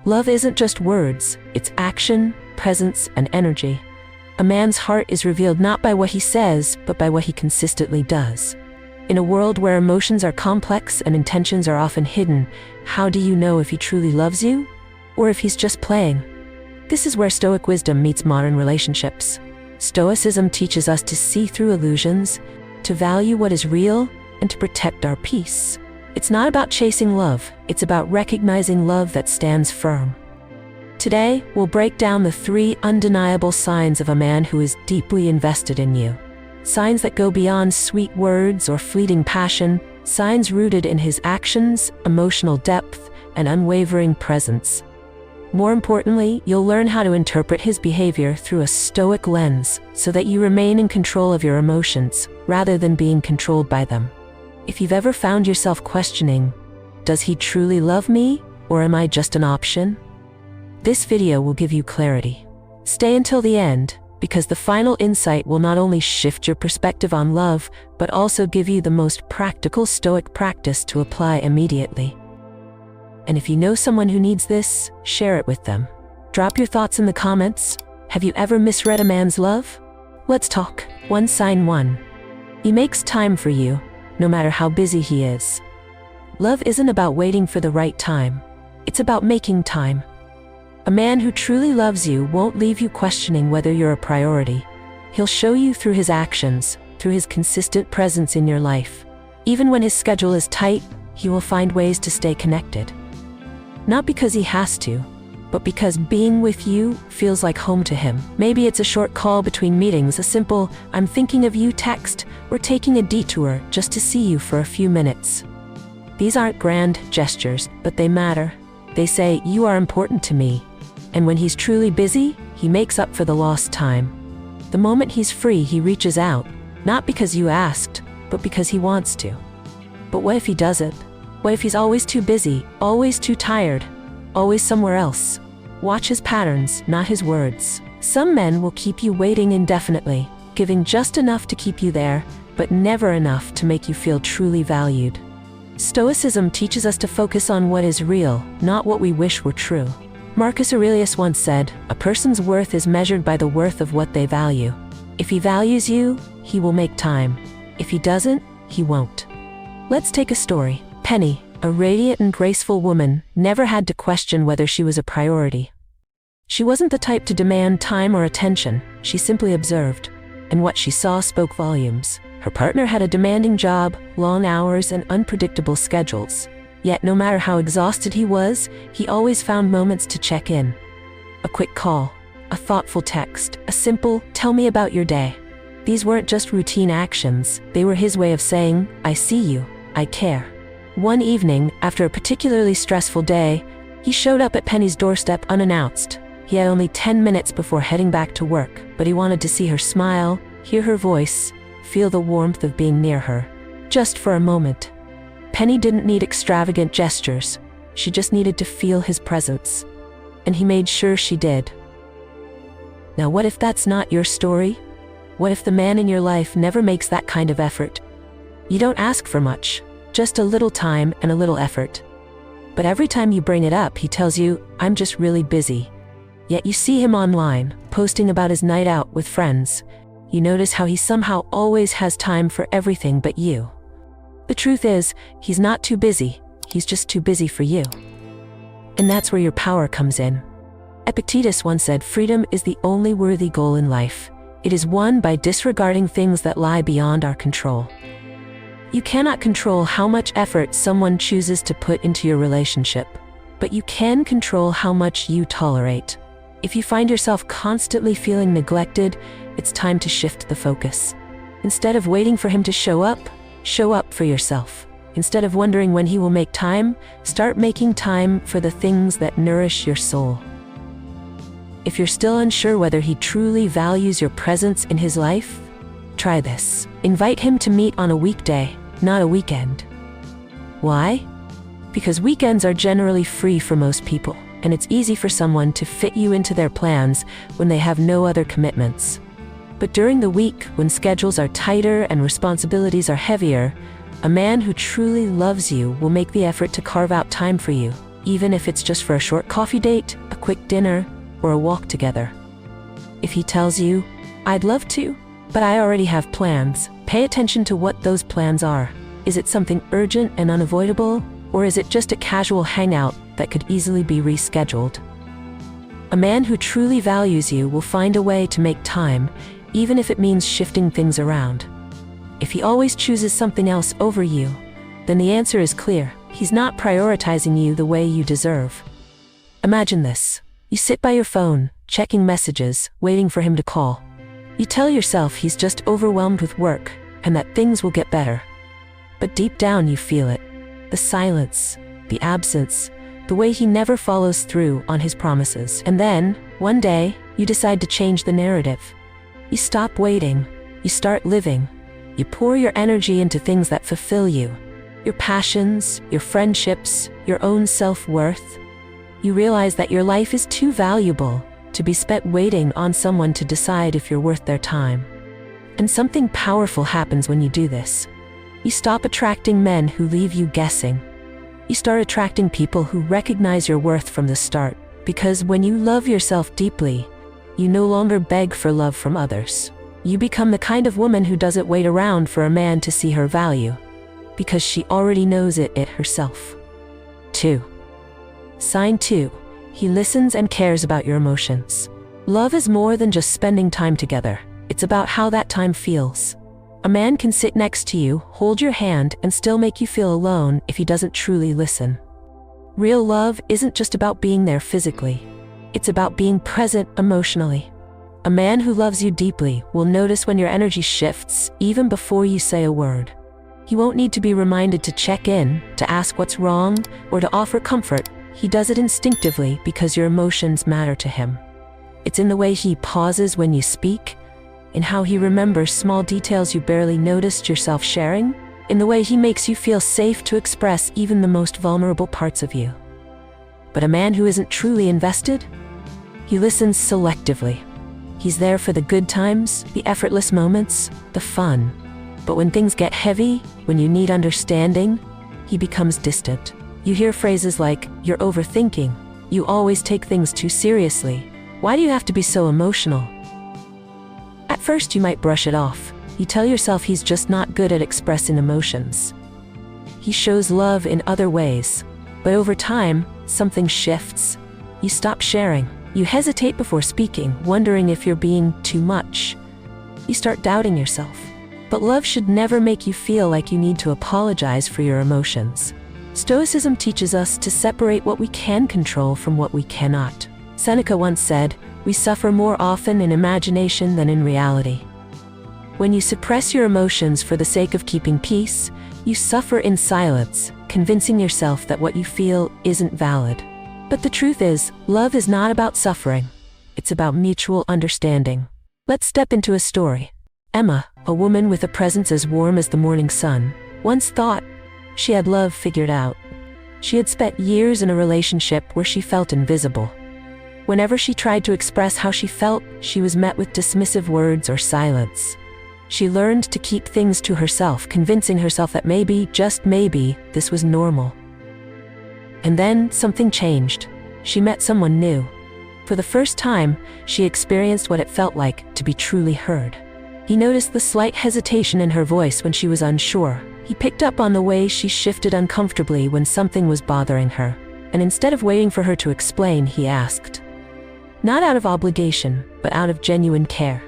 Love isn't just words, it's action, presence, and energy. A man's heart is revealed not by what he says, but by what he consistently does. In a world where emotions are complex and intentions are often hidden, how do you know if he truly loves you, or if he's just playing? This is where Stoic wisdom meets modern relationships. Stoicism teaches us to see through illusions, to value what is real, and to protect our peace. It's not about chasing love, it's about recognizing love that stands firm. Today, we'll break down the 3 undeniable signs of a man who is deeply invested in you. Signs that go beyond sweet words or fleeting passion, signs rooted in his actions, emotional depth, and unwavering presence. More importantly, you'll learn how to interpret his behavior through a Stoic lens so that you remain in control of your emotions, rather than being controlled by them. If you've ever found yourself questioning, does he truly love me, or am I just an option? This video will give you clarity. Stay until the end, because the final insight will not only shift your perspective on love, but also give you the most practical Stoic practice to apply immediately. And if you know someone who needs this, share it with them. Drop your thoughts in the comments. Have you ever misread a man's love? Let's talk. Sign 1. He makes time for you, no matter how busy he is. Love isn't about waiting for the right time. It's about making time. A man who truly loves you won't leave you questioning whether you're a priority. He'll show you through his actions, through his consistent presence in your life. Even when his schedule is tight, he will find ways to stay connected. Not because he has to, but because being with you feels like home to him. Maybe it's a short call between meetings, a simple "I'm thinking of you" text, or taking a detour just to see you for a few minutes. These aren't grand gestures, but they matter. They say, "You are important to me." And when he's truly busy, he makes up for the lost time. The moment he's free, he reaches out, not because you asked, but because he wants to. But what if he doesn't? What if he's always too busy, always too tired, always somewhere else? Watch his patterns, not his words. Some men will keep you waiting indefinitely, giving just enough to keep you there, but never enough to make you feel truly valued. Stoicism teaches us to focus on what is real, not what we wish were true. Marcus Aurelius once said, "A person's worth is measured by the worth of what they value." If he values you, he will make time. If he doesn't, he won't. Let's take a story. Penny, a radiant and graceful woman, never had to question whether she was a priority. She wasn't the type to demand time or attention, she simply observed. And what she saw spoke volumes. Her partner had a demanding job, long hours, and unpredictable schedules. Yet no matter how exhausted he was, he always found moments to check in. A quick call, a thoughtful text, a simple "tell me about your day." These weren't just routine actions, they were his way of saying, "I see you, I care." One evening, after a particularly stressful day, he showed up at Penny's doorstep unannounced. He had only 10 minutes before heading back to work, but he wanted to see her smile, hear her voice, feel the warmth of being near her. Just for a moment. Penny didn't need extravagant gestures, she just needed to feel his presence. And he made sure she did. Now what if that's not your story? What if the man in your life never makes that kind of effort? You don't ask for much. Just a little time and a little effort. But every time you bring it up, he tells you, "I'm just really busy." Yet you see him online, posting about his night out with friends. You notice how he somehow always has time for everything but you. The truth is, he's not too busy, he's just too busy for you. And that's where your power comes in. Epictetus once said, "Freedom is the only worthy goal in life. It is won by disregarding things that lie beyond our control." You cannot control how much effort someone chooses to put into your relationship, but you can control how much you tolerate. If you find yourself constantly feeling neglected, it's time to shift the focus. Instead of waiting for him to show up for yourself. Instead of wondering when he will make time, start making time for the things that nourish your soul. If you're still unsure whether he truly values your presence in his life, try this. Invite him to meet on a weekday, not a weekend. Why? Because weekends are generally free for most people, and it's easy for someone to fit you into their plans when they have no other commitments. But during the week, when schedules are tighter and responsibilities are heavier, a man who truly loves you will make the effort to carve out time for you, even if it's just for a short coffee date, a quick dinner, or a walk together. If he tells you, "I'd love to, but I already have plans," pay attention to what those plans are. Is it something urgent and unavoidable, or is it just a casual hangout that could easily be rescheduled? A man who truly values you will find a way to make time, even if it means shifting things around. If he always chooses something else over you, then the answer is clear. He's not prioritizing you the way you deserve. Imagine this. You sit by your phone, checking messages, waiting for him to call. You tell yourself he's just overwhelmed with work, and that things will get better. But deep down you feel it. The silence, the absence, the way he never follows through on his promises. And then, one day, you decide to change the narrative. You stop waiting. You start living. You pour your energy into things that fulfill you. Your passions, your friendships, your own self-worth. You realize that your life is too valuable to be spent waiting on someone to decide if you're worth their time. And something powerful happens when you do this. You stop attracting men who leave you guessing. You start attracting people who recognize your worth from the start, because when you love yourself deeply, you no longer beg for love from others. You become the kind of woman who doesn't wait around for a man to see her value, because she already knows it herself. 2. Sign 2. He listens and cares about your emotions. Love is more than just spending time together. It's about how that time feels. A man can sit next to you, hold your hand, and still make you feel alone if he doesn't truly listen. Real love isn't just about being there physically. It's about being present emotionally. A man who loves you deeply will notice when your energy shifts, even before you say a word. He won't need to be reminded to check in, to ask what's wrong, or to offer comfort. He does it instinctively because your emotions matter to him. It's in the way he pauses when you speak, in how he remembers small details you barely noticed yourself sharing, in the way he makes you feel safe to express even the most vulnerable parts of you. But a man who isn't truly invested? He listens selectively. He's there for the good times, the effortless moments, the fun. But when things get heavy, when you need understanding, he becomes distant. You hear phrases like, "You're overthinking," "You always take things too seriously," "Why do you have to be so emotional?" At first you might brush it off. You tell yourself he's just not good at expressing emotions. He shows love in other ways. But over time, something shifts. You stop sharing. You hesitate before speaking, wondering if you're being too much. You start doubting yourself. But love should never make you feel like you need to apologize for your emotions. Stoicism teaches us to separate what we can control from what we cannot. Seneca once said, "We suffer more often in imagination than in reality." When you suppress your emotions for the sake of keeping peace, you suffer in silence, convincing yourself that what you feel isn't valid. But the truth is, love is not about suffering. It's about mutual understanding. Let's step into a story. Emma, a woman with a presence as warm as the morning sun, once thought she had love figured out. She had spent years in a relationship where she felt invisible. Whenever she tried to express how she felt, she was met with dismissive words or silence. She learned to keep things to herself, convincing herself that maybe, just maybe, this was normal. And then something changed. She met someone new. For the first time, she experienced what it felt like to be truly heard. He noticed the slight hesitation in her voice when she was unsure. He picked up on the way she shifted uncomfortably when something was bothering her. And instead of waiting for her to explain, he asked. Not out of obligation, but out of genuine care.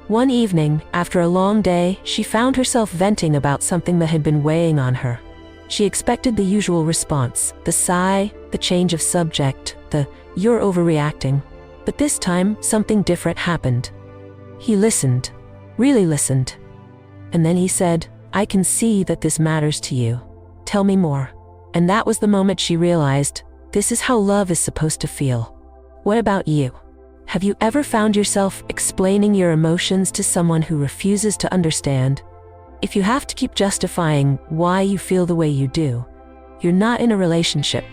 One evening, after a long day, she found herself venting about something that had been weighing on her. She expected the usual response, the sigh, the change of subject, the "you're overreacting." But this time, something different happened. He listened, really listened. And then he said, "I can see that this matters to you. Tell me more." And that was the moment she realized, this is how love is supposed to feel. What about you? Have you ever found yourself explaining your emotions to someone who refuses to understand? If you have to keep justifying why you feel the way you do, you're not in a relationship.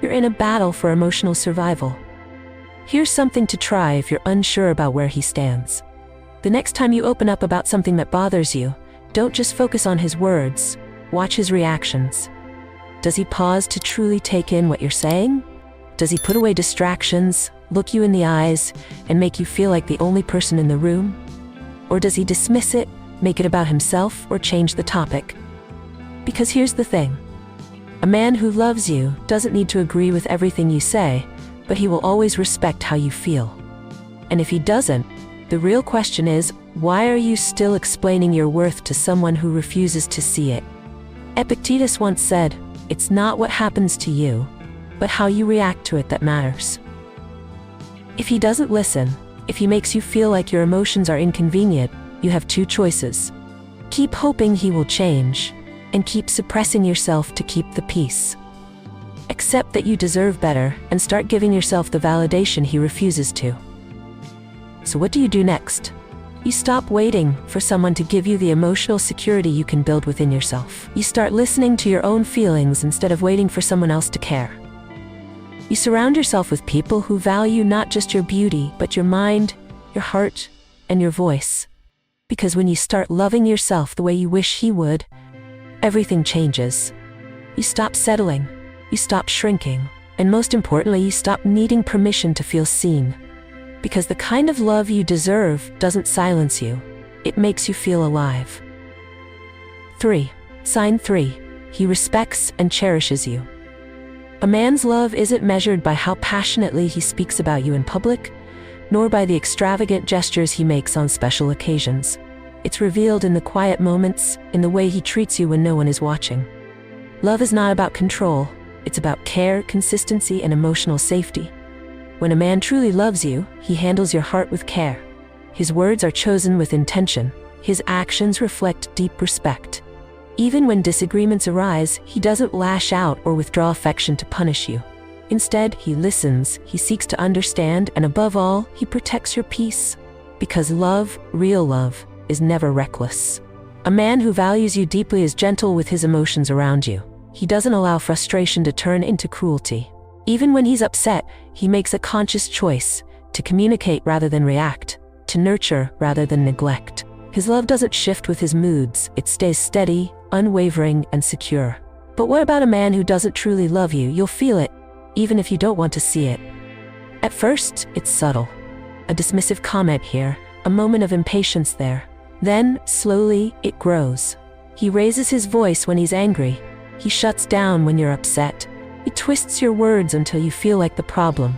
You're in a battle for emotional survival. Here's something to try if you're unsure about where he stands. The next time you open up about something that bothers you, don't just focus on his words, watch his reactions. Does he pause to truly take in what you're saying? Does he put away distractions, look you in the eyes, and make you feel like the only person in the room? Or does he dismiss it, make it about himself, or change the topic? Because here's the thing. A man who loves you doesn't need to agree with everything you say, but he will always respect how you feel. And if he doesn't, the real question is, why are you still explaining your worth to someone who refuses to see it? Epictetus once said, "It's not what happens to you, but how you react to it that matters." If he doesn't listen, if he makes you feel like your emotions are inconvenient, you have two choices. Keep hoping he will change, and keep suppressing yourself to keep the peace. Accept that you deserve better, and start giving yourself the validation he refuses to. So what do you do next? You stop waiting for someone to give you the emotional security you can build within yourself. You start listening to your own feelings instead of waiting for someone else to care. You surround yourself with people who value not just your beauty, but your mind, your heart, and your voice. Because when you start loving yourself the way you wish he would, everything changes. You stop settling, you stop shrinking, and most importantly, you stop needing permission to feel seen. Because the kind of love you deserve doesn't silence you, it makes you feel alive. 3. Sign 3. He respects and cherishes you. A man's love isn't measured by how passionately he speaks about you in public, nor by the extravagant gestures he makes on special occasions. It's revealed in the quiet moments, in the way he treats you when no one is watching. Love is not about control, it's about care, consistency, and emotional safety. When a man truly loves you, he handles your heart with care. His words are chosen with intention. His actions reflect deep respect. Even when disagreements arise, he doesn't lash out or withdraw affection to punish you. Instead, he listens, he seeks to understand, and above all, he protects your peace. Because love, real love, is never reckless. A man who values you deeply is gentle with his emotions around you. He doesn't allow frustration to turn into cruelty. Even when he's upset, he makes a conscious choice to communicate rather than react, to nurture rather than neglect. His love doesn't shift with his moods, it stays steady, unwavering, and secure. But what about a man who doesn't truly love you? You'll feel it, even if you don't want to see it. At first, it's subtle. A dismissive comment here, a moment of impatience there. Then, slowly, it grows. He raises his voice when he's angry. He shuts down when you're upset. He twists your words until you feel like the problem.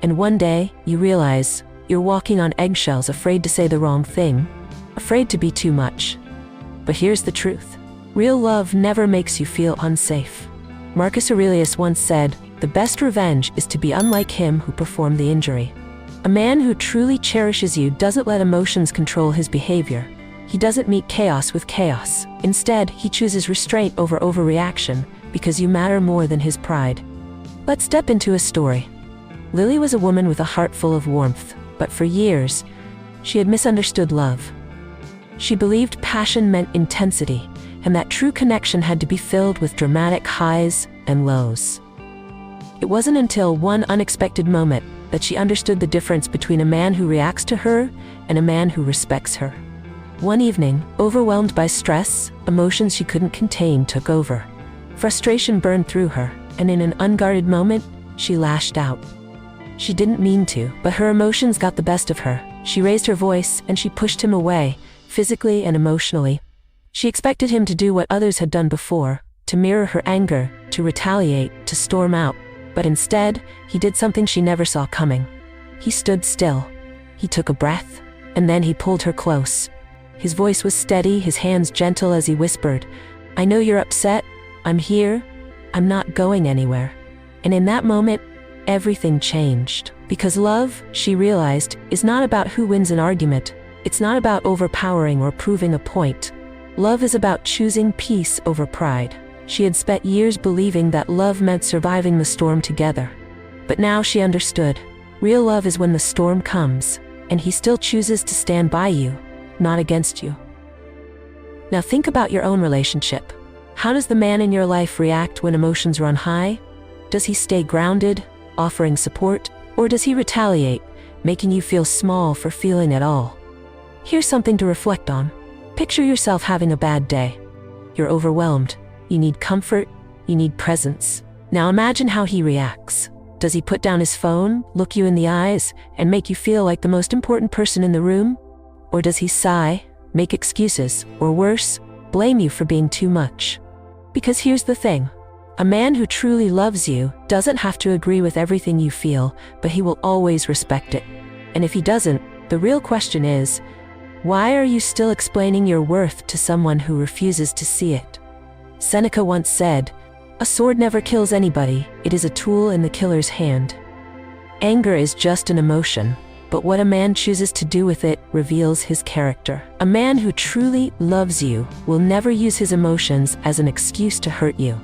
And one day, you realize you're walking on eggshells, afraid to say the wrong thing, afraid to be too much. But here's the truth. Real love never makes you feel unsafe. Marcus Aurelius once said, "The best revenge is to be unlike him who performed the injury." A man who truly cherishes you doesn't let emotions control his behavior. He doesn't meet chaos with chaos. Instead, he chooses restraint over overreaction, because you matter more than his pride. Let's step into a story. Lily was a woman with a heart full of warmth, but for years, she had misunderstood love. She believed passion meant intensity, and that true connection had to be filled with dramatic highs and lows. It wasn't until one unexpected moment that she understood the difference between a man who reacts to her and a man who respects her. One evening, overwhelmed by stress, emotions she couldn't contain took over. Frustration burned through her, and in an unguarded moment, she lashed out. She didn't mean to, but her emotions got the best of her. She raised her voice, and she pushed him away, physically and emotionally. She expected him to do what others had done before, to mirror her anger, to retaliate, to storm out. But instead, he did something she never saw coming. He stood still. He took a breath, and then he pulled her close. His voice was steady, his hands gentle as he whispered, "I know you're upset. I'm here. I'm not going anywhere." And in that moment, everything changed. Because love, she realized, is not about who wins an argument. It's not about overpowering or proving a point. Love is about choosing peace over pride. She had spent years believing that love meant surviving the storm together. But now she understood. Real love is when the storm comes, and he still chooses to stand by you, not against you. Now think about your own relationship. How does the man in your life react when emotions run high? Does he stay grounded, offering support, or does he retaliate, making you feel small for feeling at all? Here's something to reflect on. Picture yourself having a bad day. You're overwhelmed. You need comfort, You need presence. Now imagine how he reacts. Does he put down his phone, look you in the eyes, and make you feel like the most important person in the room? Or does he sigh, make excuses, or worse, blame you for being too much? Because here's the thing. A man who truly loves you doesn't have to agree with everything you feel, but he will always respect it. And if he doesn't, the real question is, why are you still explaining your worth to someone who refuses to see it? Seneca once said, "A sword never kills anybody, it is a tool in the killer's hand." Anger is just an emotion, but what a man chooses to do with it reveals his character. A man who truly loves you will never use his emotions as an excuse to hurt you.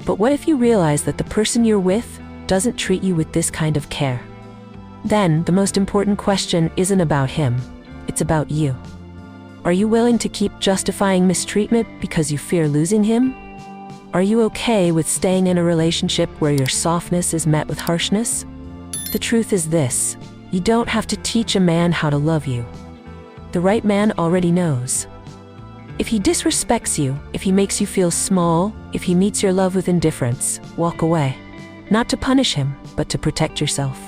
But what if you realize that the person you're with doesn't treat you with this kind of care? Then, the most important question isn't about him, it's about you. Are you willing to keep justifying mistreatment because you fear losing him? Are you okay with staying in a relationship where your softness is met with harshness? The truth is this, you don't have to teach a man how to love you. The right man already knows. If he disrespects you, if he makes you feel small, if he meets your love with indifference, walk away. Not to punish him, but to protect yourself.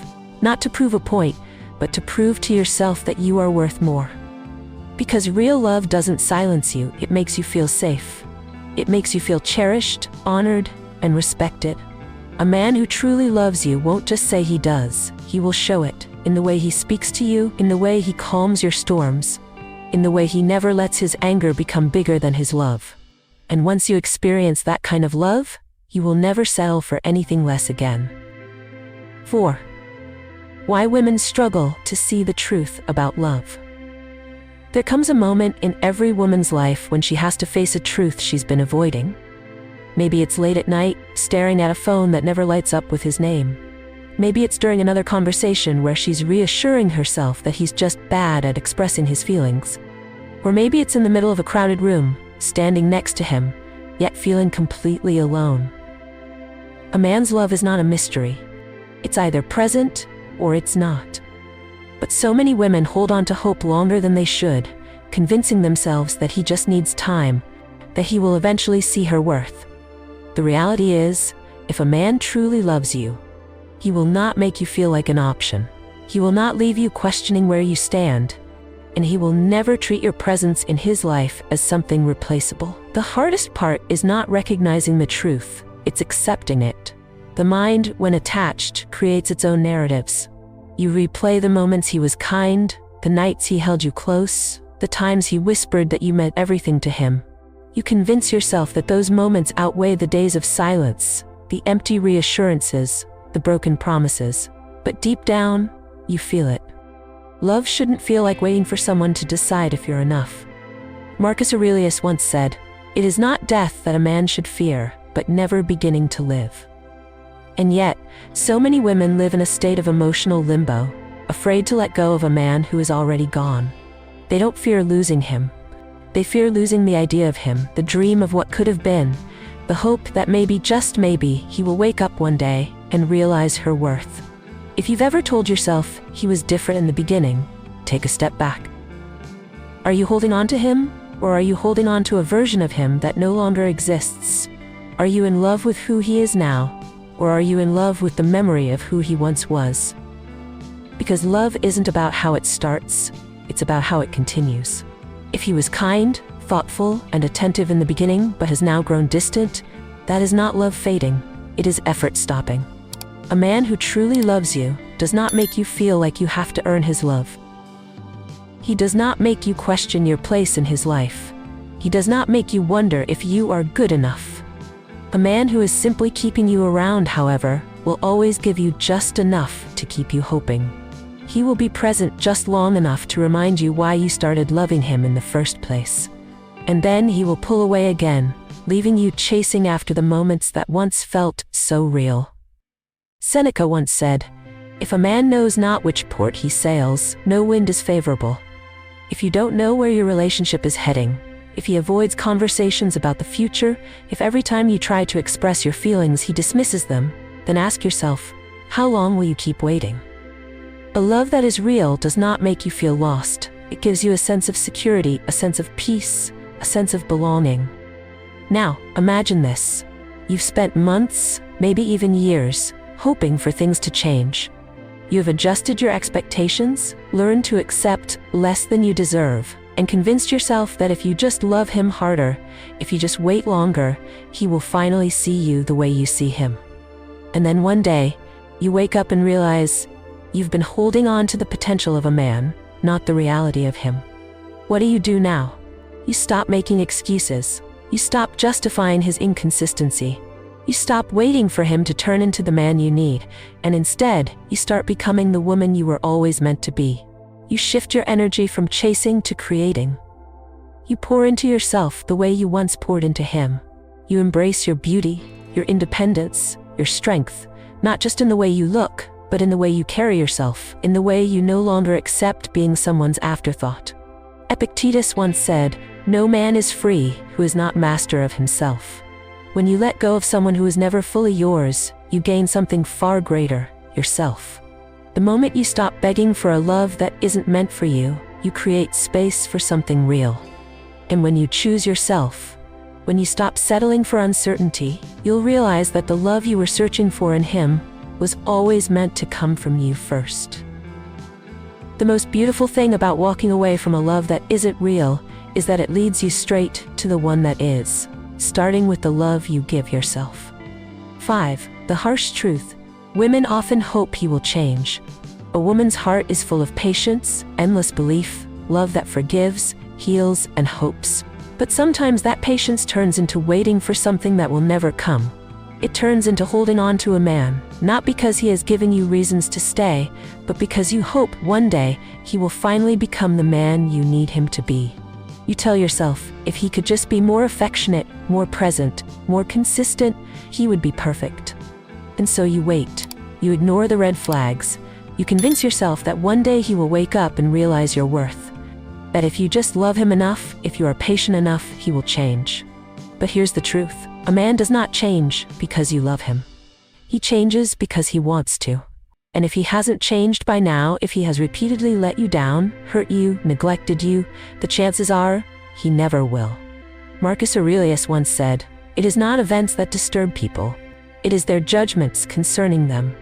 Not to prove a point, but to prove to yourself that you are worth more. Because real love doesn't silence you, it makes you feel safe. It makes you feel cherished, honored, and respected. A man who truly loves you won't just say he does, he will show it, in the way he speaks to you, in the way he calms your storms, in the way he never lets his anger become bigger than his love. And once you experience that kind of love, you will never settle for anything less again. 4. Why women struggle to see the truth about love. There comes a moment in every woman's life when she has to face a truth she's been avoiding. Maybe it's late at night, staring at a phone that never lights up with his name. Maybe it's during another conversation where she's reassuring herself that he's just bad at expressing his feelings. Or maybe it's in the middle of a crowded room, standing next to him, yet feeling completely alone. A man's love is not a mystery. It's either present or it's not. But so many women hold on to hope longer than they should, convincing themselves that he just needs time, that he will eventually see her worth. The reality is, if a man truly loves you, he will not make you feel like an option. He will not leave you questioning where you stand, and he will never treat your presence in his life as something replaceable. The hardest part is not recognizing the truth, it's accepting it. The mind, when attached, creates its own narratives. You replay the moments he was kind, the nights he held you close, the times he whispered that you meant everything to him. You convince yourself that those moments outweigh the days of silence, the empty reassurances, the broken promises. But deep down, you feel it. Love shouldn't feel like waiting for someone to decide if you're enough. Marcus Aurelius once said, "It is not death that a man should fear, but never beginning to live." And yet, so many women live in a state of emotional limbo, afraid to let go of a man who is already gone. They don't fear losing him. They fear losing the idea of him, the dream of what could have been, the hope that maybe, just maybe, he will wake up one day and realize her worth. If you've ever told yourself he was different in the beginning, take a step back. Are you holding on to him, or are you holding on to a version of him that no longer exists? Are you in love with who he is now, or are you in love with the memory of who he once was? Because love isn't about how it starts, it's about how it continues. If he was kind, thoughtful, and attentive in the beginning but has now grown distant, that is not love fading, it is effort stopping. A man who truly loves you does not make you feel like you have to earn his love. He does not make you question your place in his life. He does not make you wonder if you are good enough. A man who is simply keeping you around, however, will always give you just enough to keep you hoping. He will be present just long enough to remind you why you started loving him in the first place. And then he will pull away again, leaving you chasing after the moments that once felt so real. Seneca once said, "If a man knows not which port he sails, no wind is favorable." If you don't know where your relationship is heading, if he avoids conversations about the future, if every time you try to express your feelings he dismisses them, then ask yourself, how long will you keep waiting? A love that is real does not make you feel lost. It gives you a sense of security, a sense of peace, a sense of belonging. Now, imagine this. You've spent months, maybe even years, hoping for things to change. You have adjusted your expectations, learned to accept less than you deserve, and convinced yourself that if you just love him harder, if you just wait longer, he will finally see you the way you see him. And then one day, you wake up and realize you've been holding on to the potential of a man, not the reality of him. What do you do now? You stop making excuses. You stop justifying his inconsistency. You stop waiting for him to turn into the man you need, and instead, you start becoming the woman you were always meant to be. You shift your energy from chasing to creating. You pour into yourself the way you once poured into him. You embrace your beauty, your independence, your strength, not just in the way you look, but in the way you carry yourself, in the way you no longer accept being someone's afterthought. Epictetus once said, "No man is free who is not master of himself." When you let go of someone who is never fully yours, you gain something far greater, yourself. The moment you stop begging for a love that isn't meant for you, you create space for something real. And when you choose yourself, when you stop settling for uncertainty, you'll realize that the love you were searching for in him was always meant to come from you first. The most beautiful thing about walking away from a love that isn't real is that it leads you straight to the one that is, starting with the love you give yourself. 5. The harsh truth. Women often hope he will change. A woman's heart is full of patience, endless belief, love that forgives, heals, and hopes. But sometimes that patience turns into waiting for something that will never come. It turns into holding on to a man, not because he has given you reasons to stay, but because you hope one day he will finally become the man you need him to be. You tell yourself, if he could just be more affectionate, more present, more consistent, he would be perfect. And so you wait. You ignore the red flags. You convince yourself that one day he will wake up and realize your worth. That if you just love him enough, if you are patient enough, he will change. But here's the truth. A man does not change because you love him. He changes because he wants to. And if he hasn't changed by now, if he has repeatedly let you down, hurt you, neglected you, the chances are he never will. Marcus Aurelius once said, "It is not events that disturb people. It is their judgments concerning them."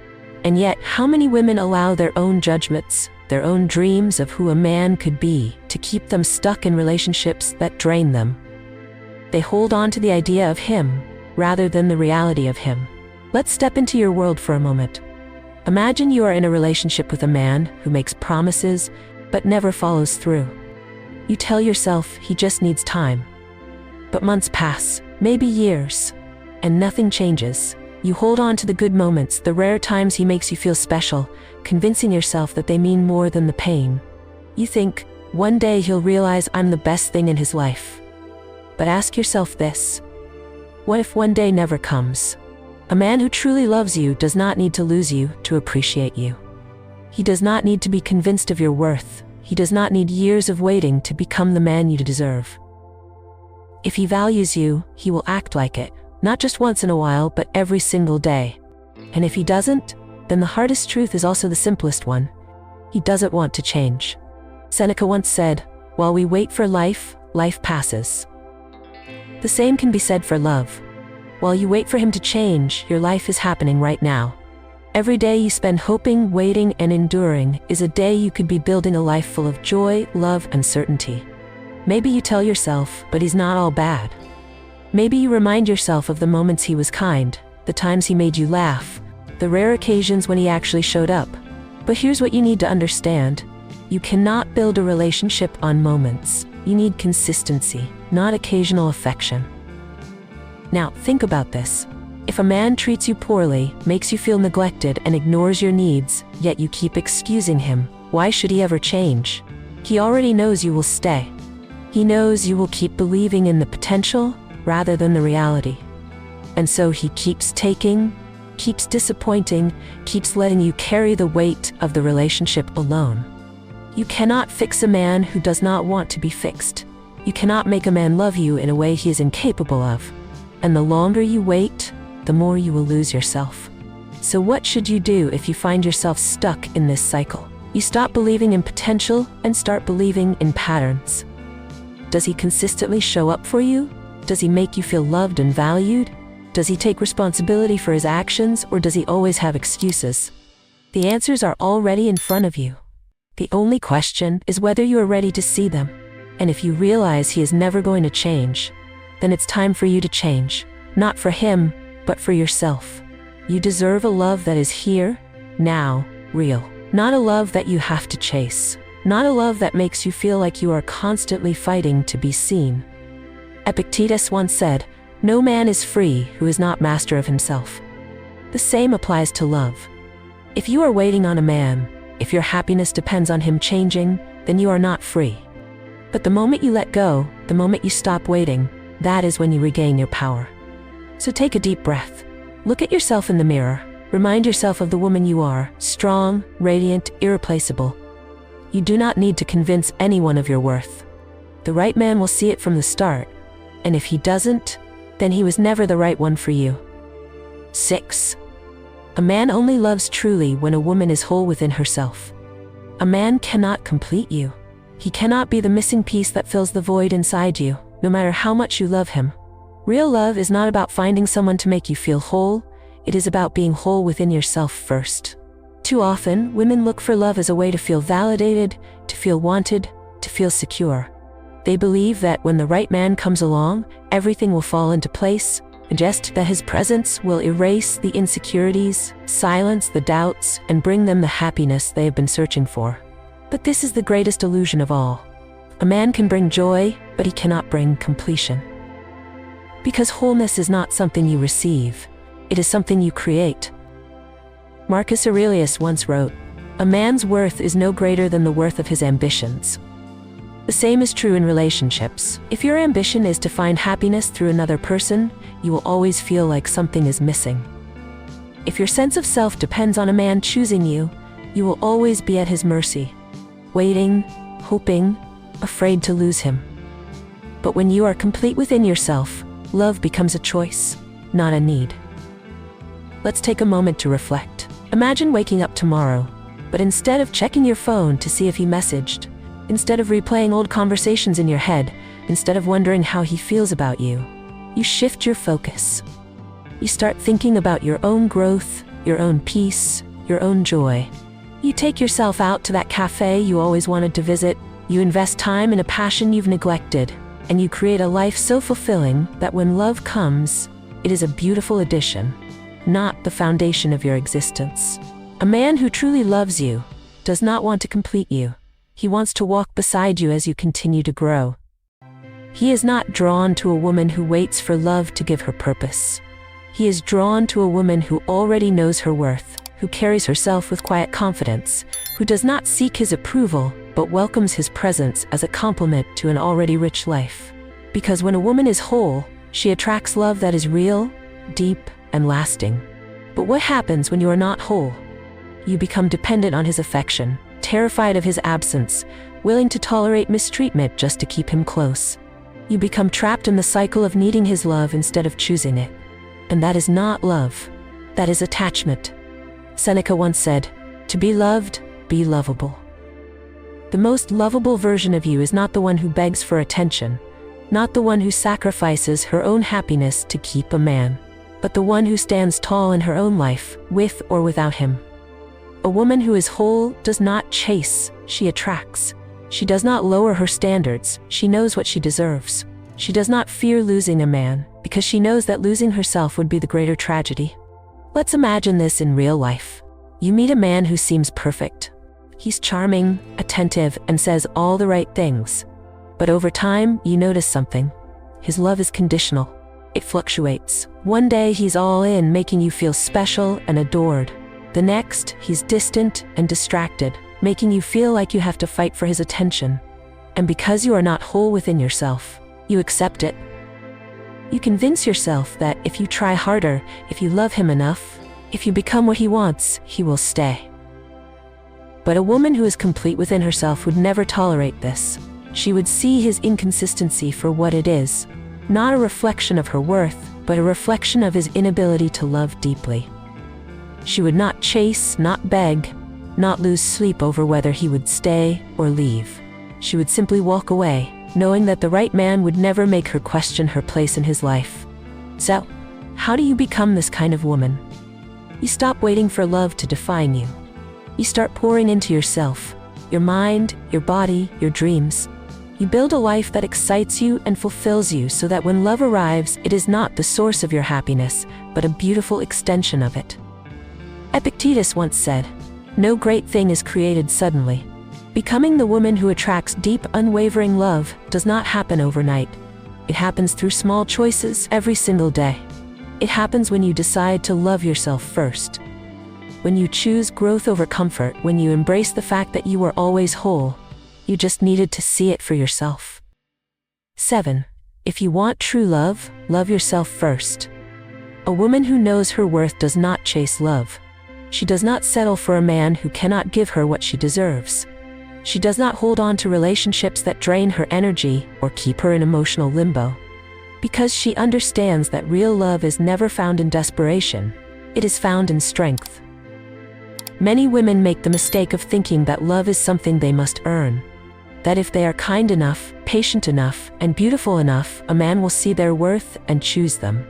And yet, how many women allow their own judgments, their own dreams of who a man could be, to keep them stuck in relationships that drain them? They hold on to the idea of him, rather than the reality of him. Let's step into your world for a moment. Imagine you are in a relationship with a man who makes promises, but never follows through. You tell yourself he just needs time. But months pass, maybe years, and nothing changes. You hold on to the good moments, the rare times he makes you feel special, convincing yourself that they mean more than the pain. You think, one day he'll realize I'm the best thing in his life. But ask yourself this. What if one day never comes? A man who truly loves you does not need to lose you to appreciate you. He does not need to be convinced of your worth. He does not need years of waiting to become the man you deserve. If he values you, he will act like it, not just once in a while, but every single day. And if he doesn't, then the hardest truth is also the simplest one. He doesn't want to change. Seneca once said, "While we wait for life, life passes." The same can be said for love. While you wait for him to change, your life is happening right now. Every day you spend hoping, waiting, and enduring is a day you could be building a life full of joy, love, and certainty. Maybe you tell yourself, but he's not all bad. Maybe you remind yourself of the moments he was kind, the times he made you laugh, the rare occasions when he actually showed up. But here's what you need to understand. You cannot build a relationship on moments. You need consistency, not occasional affection. Now, think about this. If a man treats you poorly, makes you feel neglected, and ignores your needs, yet you keep excusing him, why should he ever change? He already knows you will stay. He knows you will keep believing in the potential rather than the reality. And so he keeps taking, keeps disappointing, keeps letting you carry the weight of the relationship alone. You cannot fix a man who does not want to be fixed. You cannot make a man love you in a way he is incapable of. And the longer you wait, the more you will lose yourself. So what should you do if you find yourself stuck in this cycle? You stop believing in potential and start believing in patterns. Does he consistently show up for you? Does he make you feel loved and valued? Does he take responsibility for his actions, or does he always have excuses? The answers are already in front of you. The only question is whether you are ready to see them. And if you realize he is never going to change, then it's time for you to change. Not for him, but for yourself. You deserve a love that is here, now, real. Not a love that you have to chase. Not a love that makes you feel like you are constantly fighting to be seen. Epictetus once said, "No man is free who is not master of himself." The same applies to love. If you are waiting on a man, if your happiness depends on him changing, then you are not free. But the moment you let go, the moment you stop waiting, that is when you regain your power. So take a deep breath. Look at yourself in the mirror. Remind yourself of the woman you are, strong, radiant, irreplaceable. You do not need to convince anyone of your worth. The right man will see it from the start, and if he doesn't, then he was never the right one for you. 6. A man only loves truly when a woman is whole within herself. A man cannot complete you. He cannot be the missing piece that fills the void inside you, no matter how much you love him. Real love is not about finding someone to make you feel whole, it is about being whole within yourself first. Too often, women look for love as a way to feel validated, to feel wanted, to feel secure. They believe that when the right man comes along, everything will fall into place, and just that his presence will erase the insecurities, silence the doubts, and bring them the happiness they have been searching for. But this is the greatest illusion of all. A man can bring joy, but he cannot bring completion. Because wholeness is not something you receive, it is something you create. Marcus Aurelius once wrote, "A man's worth is no greater than the worth of his ambitions." The same is true in relationships. If your ambition is to find happiness through another person, you will always feel like something is missing. If your sense of self depends on a man choosing you, you will always be at his mercy, waiting, hoping, afraid to lose him. But when you are complete within yourself, love becomes a choice, not a need. Let's take a moment to reflect. Imagine waking up tomorrow, but instead of checking your phone to see if he messaged, instead of replaying old conversations in your head, instead of wondering how he feels about you, you shift your focus. You start thinking about your own growth, your own peace, your own joy. You take yourself out to that cafe you always wanted to visit, you invest time in a passion you've neglected, and you create a life so fulfilling that when love comes, it is a beautiful addition, not the foundation of your existence. A man who truly loves you does not want to complete you. He wants to walk beside you as you continue to grow. He is not drawn to a woman who waits for love to give her purpose. He is drawn to a woman who already knows her worth, who carries herself with quiet confidence, who does not seek his approval, but welcomes his presence as a complement to an already rich life. Because when a woman is whole, she attracts love that is real, deep, and lasting. But what happens when you are not whole? You become dependent on his affection, terrified of his absence, willing to tolerate mistreatment just to keep him close. You become trapped in the cycle of needing his love instead of choosing it. And that is not love. That is attachment. Seneca once said, "To be loved, be lovable." The most lovable version of you is not the one who begs for attention, not the one who sacrifices her own happiness to keep a man, but the one who stands tall in her own life, with or without him. A woman who is whole does not chase, she attracts. She does not lower her standards, she knows what she deserves. She does not fear losing a man, because she knows that losing herself would be the greater tragedy. Let's imagine this in real life. You meet a man who seems perfect. He's charming, attentive, and says all the right things. But over time, you notice something. His love is conditional. It fluctuates. One day he's all in, making you feel special and adored. The next, he's distant and distracted, making you feel like you have to fight for his attention. And because you are not whole within yourself, you accept it. You convince yourself that if you try harder, if you love him enough, if you become what he wants, he will stay. But a woman who is complete within herself would never tolerate this. She would see his inconsistency for what it is, not a reflection of her worth, but a reflection of his inability to love deeply. She would not chase, not beg, not lose sleep over whether he would stay or leave. She would simply walk away, knowing that the right man would never make her question her place in his life. So, How do you become this kind of woman? You stop waiting for love to define you. You start pouring into yourself, your mind, your body, your dreams. You build a life that excites you and fulfills you so that when love arrives, it is not the source of your happiness, but a beautiful extension of it. Epictetus once said, "No great thing is created suddenly." Becoming the woman who attracts deep, unwavering love does not happen overnight. It happens through small choices every single day. It happens when you decide to love yourself first. When you choose growth over comfort, when you embrace the fact that you are always whole, you just needed to see it for yourself. 7. If you want true love, love yourself first. A woman who knows her worth does not chase love. She does not settle for a man who cannot give her what she deserves. She does not hold on to relationships that drain her energy or keep her in emotional limbo. Because she understands that real love is never found in desperation, it is found in strength. Many women make the mistake of thinking that love is something they must earn. That if they are kind enough, patient enough, and beautiful enough, a man will see their worth and choose them.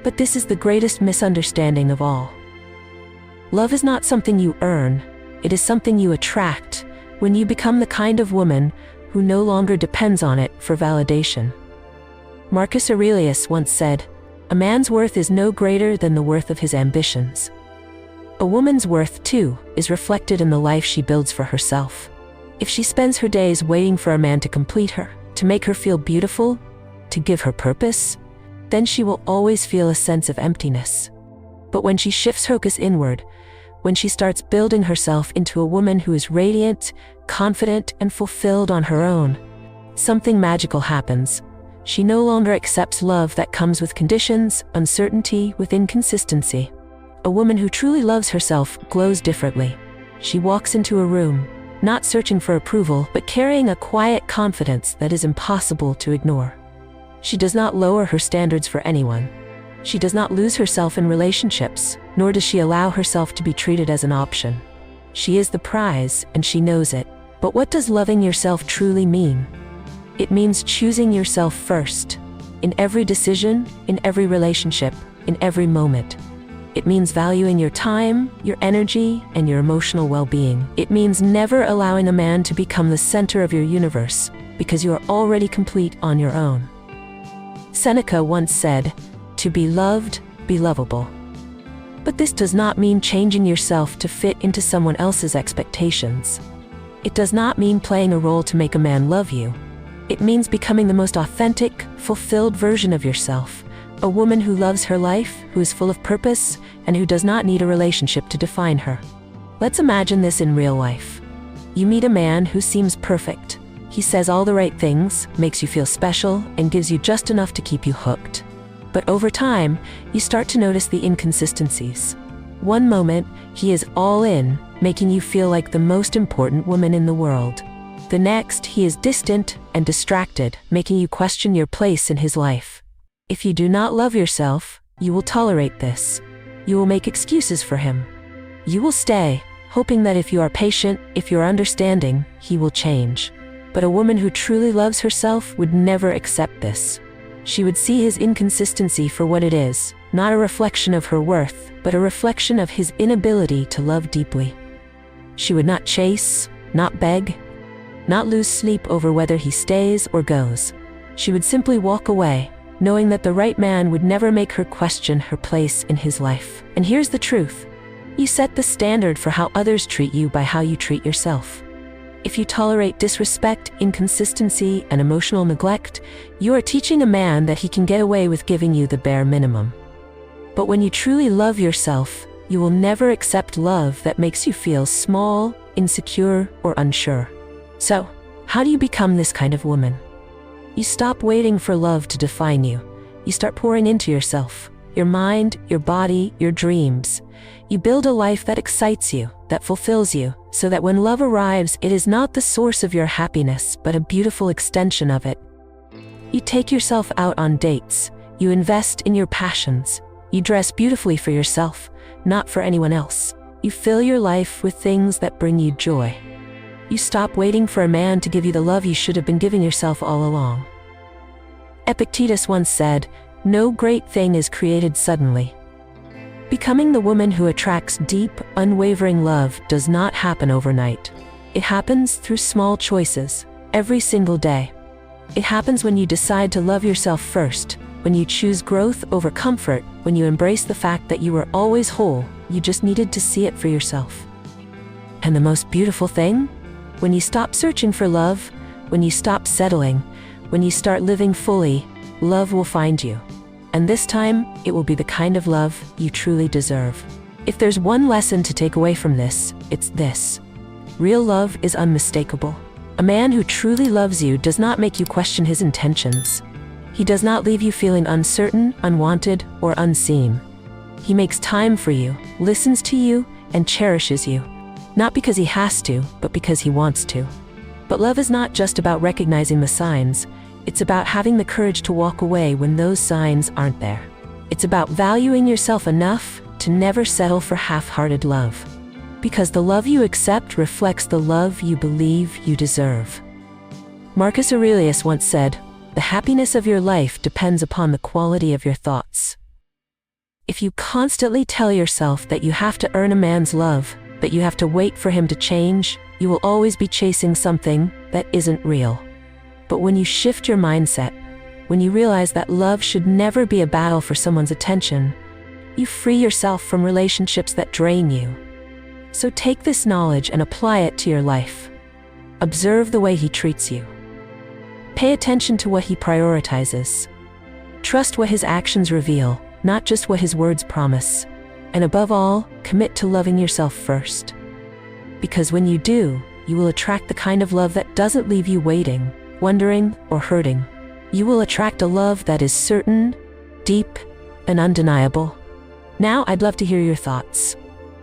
But this is the greatest misunderstanding of all. Love is not something you earn, it is something you attract when you become the kind of woman who no longer depends on it for validation. Marcus Aurelius once said, "A man's worth is no greater than the worth of his ambitions." A woman's worth, too, is reflected in the life she builds for herself. If she spends her days waiting for a man to complete her, to make her feel beautiful, to give her purpose, then she will always feel a sense of emptiness. But when she shifts her focus inward, when she starts building herself into a woman who is radiant, confident, and fulfilled on her own, something magical happens. She no longer accepts love that comes with conditions, uncertainty, with inconsistency. A woman who truly loves herself glows differently. She walks into a room, not searching for approval, but carrying a quiet confidence that is impossible to ignore. She does not lower her standards for anyone. She does not lose herself in relationships, nor does she allow herself to be treated as an option. She is the prize, and she knows it. But what does loving yourself truly mean? It means choosing yourself first. In every decision, in every relationship, in every moment. It means valuing your time, your energy, and your emotional well-being. It means never allowing a man to become the center of your universe, because you are already complete on your own. Seneca once said, "To be loved, be lovable." But this does not mean changing yourself to fit into someone else's expectations. It does not mean playing a role to make a man love you. It means becoming the most authentic, fulfilled version of yourself, a woman who loves her life, who is full of purpose, and who does not need a relationship to define her. Let's imagine this in real life. You meet a man who seems perfect. He says all the right things, makes you feel special, and gives you just enough to keep you hooked. But over time, you start to notice the inconsistencies. One moment, he is all in, making you feel like the most important woman in the world. The next, he is distant and distracted, making you question your place in his life. If you do not love yourself, you will tolerate this. You will make excuses for him. You will stay, hoping that if you are patient, if you are understanding, he will change. But a woman who truly loves herself would never accept this. She would see his inconsistency for what it is, not a reflection of her worth, but a reflection of his inability to love deeply. She would not chase, not beg, not lose sleep over whether he stays or goes. She would simply walk away, knowing that the right man would never make her question her place in his life. And here's the truth. You set the standard for how others treat you by how you treat yourself. If you tolerate disrespect, inconsistency, and emotional neglect, you are teaching a man that he can get away with giving you the bare minimum. But when you truly love yourself, you will never accept love that makes you feel small, insecure, or unsure. So, how do you become this kind of woman? You stop waiting for love to define you. You start pouring into yourself, your mind, your body, your dreams. You build a life that excites you, that fulfills you, so that when love arrives, it is not the source of your happiness, but a beautiful extension of it. You take yourself out on dates. You invest in your passions. You dress beautifully for yourself, not for anyone else. You fill your life with things that bring you joy. You stop waiting for a man to give you the love you should have been giving yourself all along. Epictetus once said, No great thing is created suddenly. Becoming the woman who attracts deep, unwavering love does not happen overnight. It happens through small choices, every single day. It happens when you decide to love yourself first, when you choose growth over comfort, when you embrace the fact that you were always whole, you just needed to see it for yourself. And the most beautiful thing? When you stop searching for love, when you stop settling, when you start living fully, love will find you. And this time, it will be the kind of love you truly deserve. If there's one lesson to take away from this, it's this. Real love is unmistakable. A man who truly loves you does not make you question his intentions. He does not leave you feeling uncertain, unwanted, or unseen. He makes time for you, listens to you, and cherishes you. Not because he has to, but because he wants to. But love is not just about recognizing the signs. It's about having the courage to walk away when those signs aren't there. It's about valuing yourself enough to never settle for half-hearted love. Because the love you accept reflects the love you believe you deserve. Marcus Aurelius once said, "The happiness of your life depends upon the quality of your thoughts." If you constantly tell yourself that you have to earn a man's love, that you have to wait for him to change, you will always be chasing something that isn't real. But when you shift your mindset, when you realize that love should never be a battle for someone's attention, you free yourself from relationships that drain you. So take this knowledge and apply it to your life. Observe the way he treats you. Pay attention to what he prioritizes. Trust what his actions reveal, not just what his words promise. And above all, commit to loving yourself first. Because when you do, you will attract the kind of love that doesn't leave you waiting, wondering, or hurting. You will attract a love that is certain, deep, and undeniable. Now I'd love to hear your thoughts.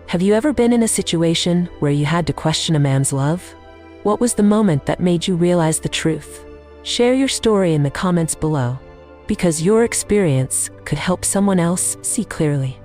Have you ever been in a situation where you had to question a man's love? What was the moment that made you realize the truth? Share your story in the comments below, because your experience could help someone else see clearly.